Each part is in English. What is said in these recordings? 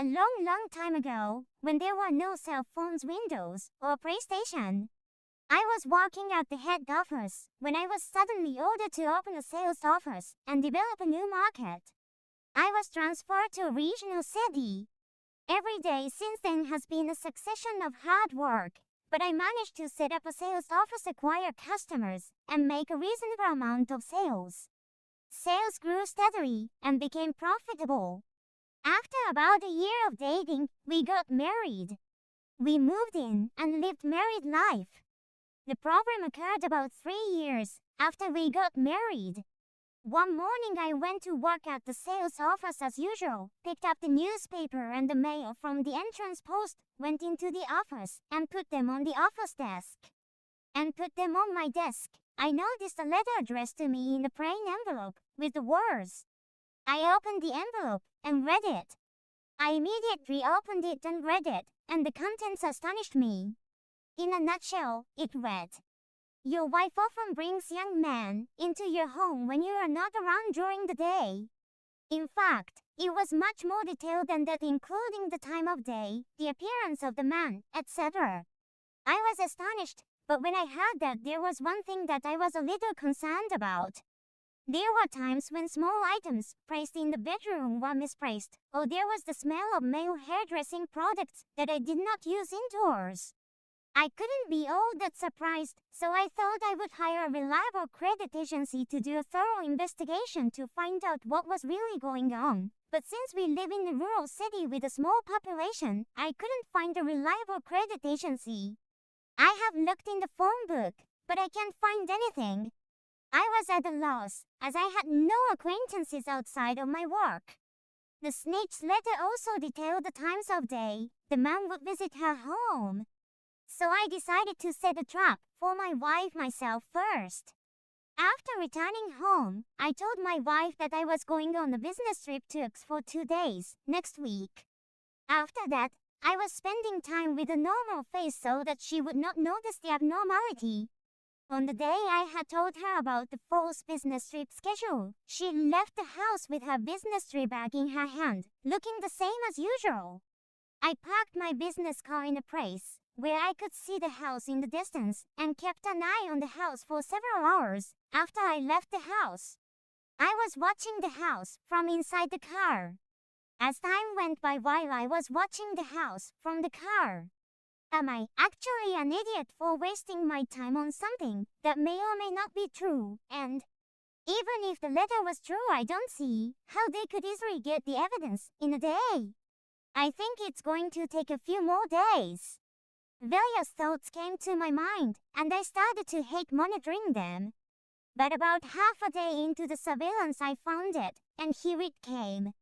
A long time ago, when there were no cell phones, Windows, or PlayStation, I was working at the head office when I was suddenly ordered to open a sales office and develop a new market. I was transferred to a regional city. Every day since then has been a succession of hard work, but I managed to set up a sales office, acquire customers, and make a reasonable amount of sales. Sales grew steadily and became profitable. After about a year of dating, we got married. We moved in and lived married life. The problem occurred about 3 years after we got married. One morning I went to work at the sales office as usual, picked up the newspaper and the mail from the entrance post, went into the office and put them on the office desk. And put them on my desk. I noticed a letter addressed to me in a plain envelope with the words. I opened the envelope and read it. I immediately opened it and read it, and the contents astonished me. In a nutshell, it read, "Your wife often brings young men into your home when you are not around during the day." In fact, it was much more detailed than that, including the time of day, the appearance of the man, etc. I was astonished, but when I heard that, there was one thing that I was a little concerned about. There were times when small items placed in the bedroom were misplaced, or there was the smell of male hairdressing products that I did not use indoors. I couldn't be all that surprised, so I thought I would hire a reliable credit agency to do a thorough investigation to find out what was really going on. But since we live in a rural city with a small population, I couldn't find a reliable credit agency. I have looked in the phone book, but I can't find anything. I was at a loss, as I had no acquaintances outside of my work. The snake's letter also detailed the times of day the man would visit her home. So I decided to set a trap for my wife myself first. After returning home, I told my wife that I was going on a business trip to X for 2 days, next week. After that, I was spending time with a normal face so that she would not notice the abnormality. On the day I had told her about the false business trip schedule, she left the house with her business trip bag in her hand, looking the same as usual. I parked my business car in a place where I could see the house in the distance and kept an eye on the house for several hours after I left the house. I was watching the house from inside the car. As time went by while I was watching the house from the car, am I actually an idiot for wasting my time on something that may or may not be true? And even if the letter was true, I don't see how they could easily get the evidence in a day. I think it's going to take a few more days. Various thoughts came to my mind, and I started to hate monitoring them. But about half a day into the surveillance, I found it, and here it came.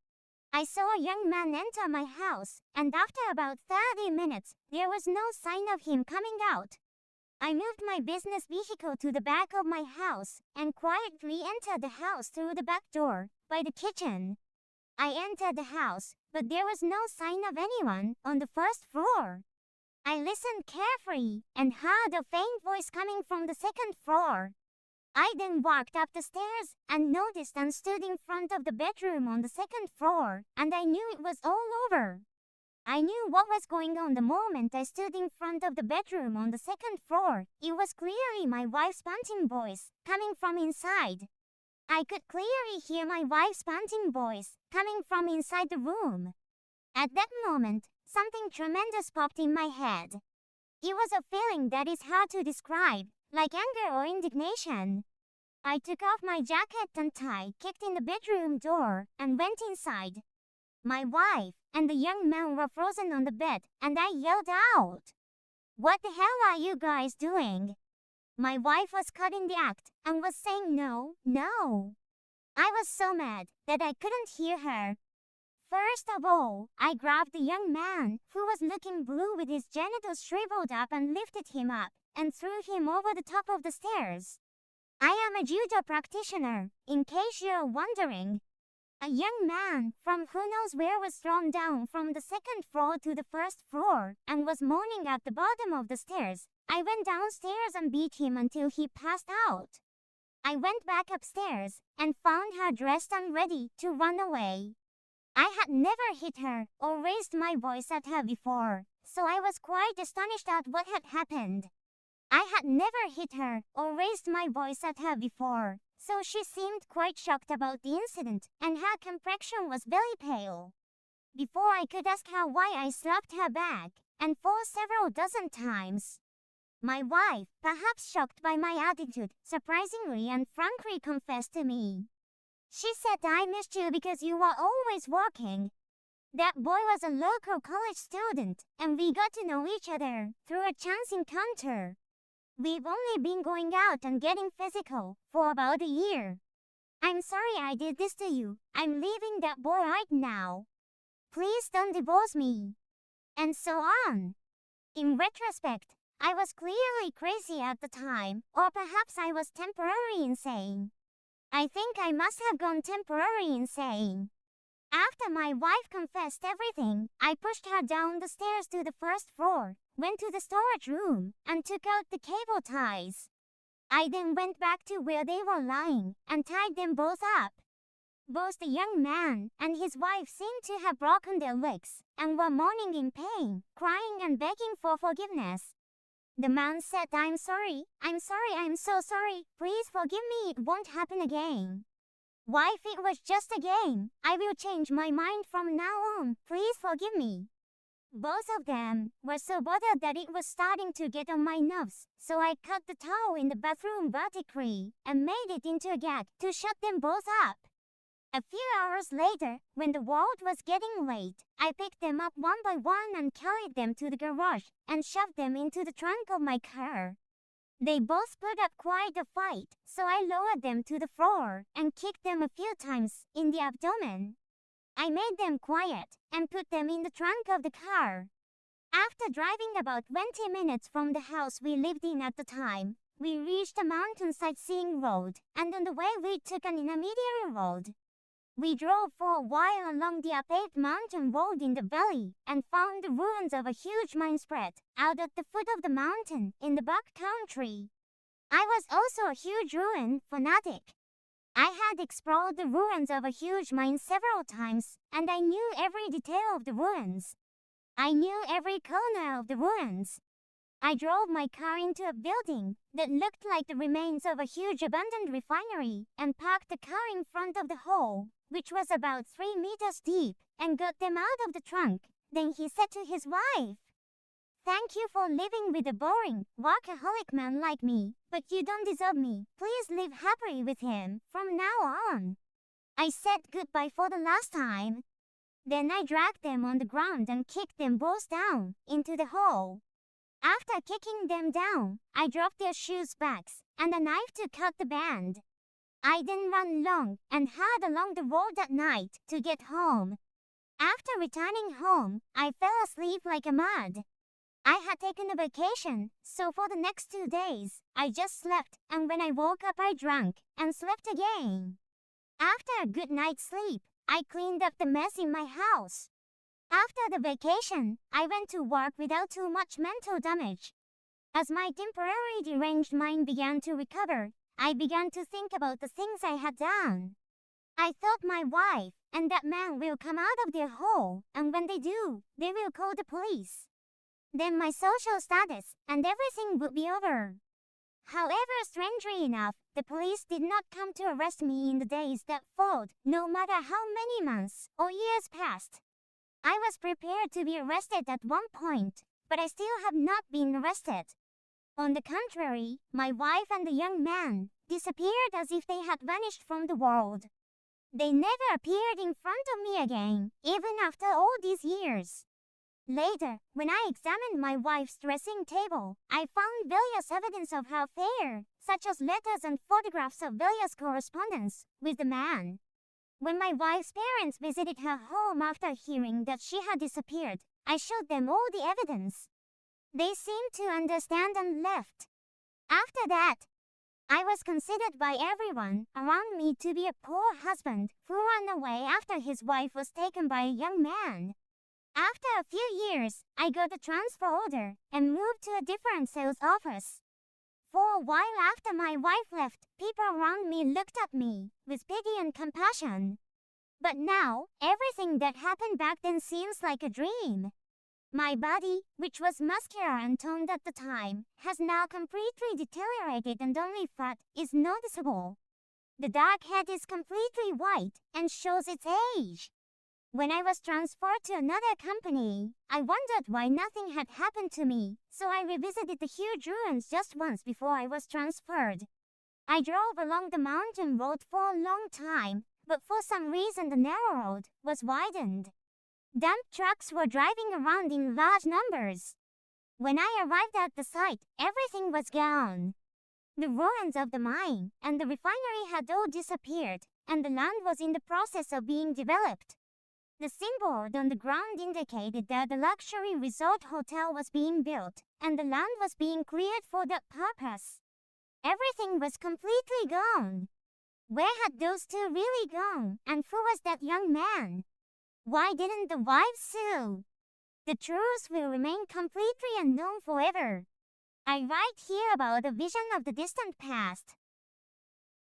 I saw a young man enter my house, and after about 30 minutes, there was no sign of him coming out. I moved my business vehicle to the back of my house, and quietly entered the house through the back door, by the kitchen. I entered the house, but there was no sign of anyone on the first floor. I listened carefully, and heard a faint voice coming from the second floor. I then walked up the stairs, and noticed and stood in front of the bedroom on the second floor, and I knew it was all over. I knew what was going on the moment I stood in front of the bedroom on the second floor. It was clearly my wife's panting voice, coming from inside. I could clearly hear my wife's panting voice, coming from inside the room. At that moment, something tremendous popped in my head. It was a feeling that is hard to describe, like anger or indignation. I took off my jacket and tie, kicked in the bedroom door, and went inside. My wife and the young man were frozen on the bed, and I yelled out, "What the hell are you guys doing?" My wife was caught in the act, and was saying no, no. I was so mad that I couldn't hear her. First of all, I grabbed the young man, who was looking blue with his genitals shriveled up, and lifted him up, and threw him over the top of the stairs. I am a judo practitioner, in case you're wondering. A young man from who knows where was thrown down from the second floor to the first floor, and was moaning at the bottom of the stairs. I went downstairs and beat him until he passed out. I went back upstairs, and found her dressed and ready to run away. I had never hit her or raised my voice at her before, so I was quite astonished at what had happened. I had never hit her or raised my voice at her before, so she seemed quite shocked about the incident, and her complexion was very pale. Before I could ask her why, I slapped her back, and for several dozen times. My wife, perhaps shocked by my attitude, surprisingly and frankly confessed to me. She said, "I missed you because you were always working." That boy was a local college student, and we got to know each other through a chance encounter. We've only been going out and getting physical for about a year. "I'm sorry I did this to you. I'm leaving that boy right now. Please don't divorce me." And so on. In retrospect, I was clearly crazy at the time, or perhaps I was temporarily insane. I think I must have gone temporarily insane. After my wife confessed everything, I pushed her down the stairs to the first floor, went to the storage room, and took out the cable ties. I then went back to where they were lying and tied them both up. Both the young man and his wife seemed to have broken their legs and were moaning in pain, crying and begging for forgiveness. The man said, I'm sorry, I'm so sorry, please forgive me, it won't happen again." "Wife, it was just a game. I will change my mind from now on, please forgive me." Both of them were so bothered that it was starting to get on my nerves, so I cut the towel in the bathroom vertically and made it into a gag to shut them both up. A few hours later, when the world was getting late, I picked them up one by one and carried them to the garage and shoved them into the trunk of my car. They both put up quite a fight, so I lowered them to the floor and kicked them a few times in the abdomen. I made them quiet and put them in the trunk of the car. After driving about 20 minutes from the house we lived in at the time, we reached a mountain sightseeing road, and on the way we took an intermediary road. We drove for a while along the upaved mountain road in the valley and found the ruins of a huge mine spread out at the foot of the mountain in the back country. I was also a huge ruin fanatic. I had explored the ruins of a huge mine several times, and I knew every detail of the ruins. I knew every corner of the ruins. I drove my car into a building that looked like the remains of a huge abandoned refinery and parked the car in front of the hole, which was about 3 meters deep, and got them out of the trunk. Then he said to his wife, "Thank you for living with a boring, workaholic man like me, but you don't deserve me. Please live happily with him from now on." I said goodbye for the last time. Then I dragged them on the ground and kicked them both down into the hole. After kicking them down, I dropped their shoes bags and a knife to cut the band. I then ran long and hard along the road at night to get home. After returning home, I fell asleep like a mad. I had taken a vacation, so for the next 2 days, I just slept, and when I woke up I drank and slept again. After a good night's sleep, I cleaned up the mess in my house. After the vacation, I went to work without too much mental damage. As my temporarily deranged mind began to recover, I began to think about the things I had done. I thought my wife and that man will come out of their hole, and when they do, they will call the police. Then my social status and everything would be over. However, strangely enough, the police did not come to arrest me in the days that followed, no matter how many months or years passed. I was prepared to be arrested at one point, but I still have not been arrested. On the contrary, my wife and the young man disappeared as if they had vanished from the world. They never appeared in front of me again, even after all these years. Later, when I examined my wife's dressing table, I found various evidence of her affair, such as letters and photographs of various correspondence with the man. When my wife's parents visited her home after hearing that she had disappeared, I showed them all the evidence. They seemed to understand and left. After that, I was considered by everyone around me to be a poor husband who ran away after his wife was taken by a young man. After a few years, I got a transfer order and moved to a different sales office. For a while after my wife left, people around me looked at me with pity and compassion. But now, everything that happened back then seems like a dream. My body, which was muscular and toned at the time, has now completely deteriorated and only fat is noticeable. The dark head is completely white and shows its age. When I was transferred to another company, I wondered why nothing had happened to me, so I revisited the huge ruins just once before I was transferred. I drove along the mountain road for a long time, but for some reason the narrow road was widened. Dump trucks were driving around in large numbers. When I arrived at the site, everything was gone. The ruins of the mine and the refinery had all disappeared, and the land was in the process of being developed. The signboard on the ground indicated that the luxury resort hotel was being built, and the land was being cleared for that purpose. Everything was completely gone. Where had those two really gone, and who was that young man? Why didn't the wife sue? The truth will remain completely unknown forever. I write here about a vision of the distant past.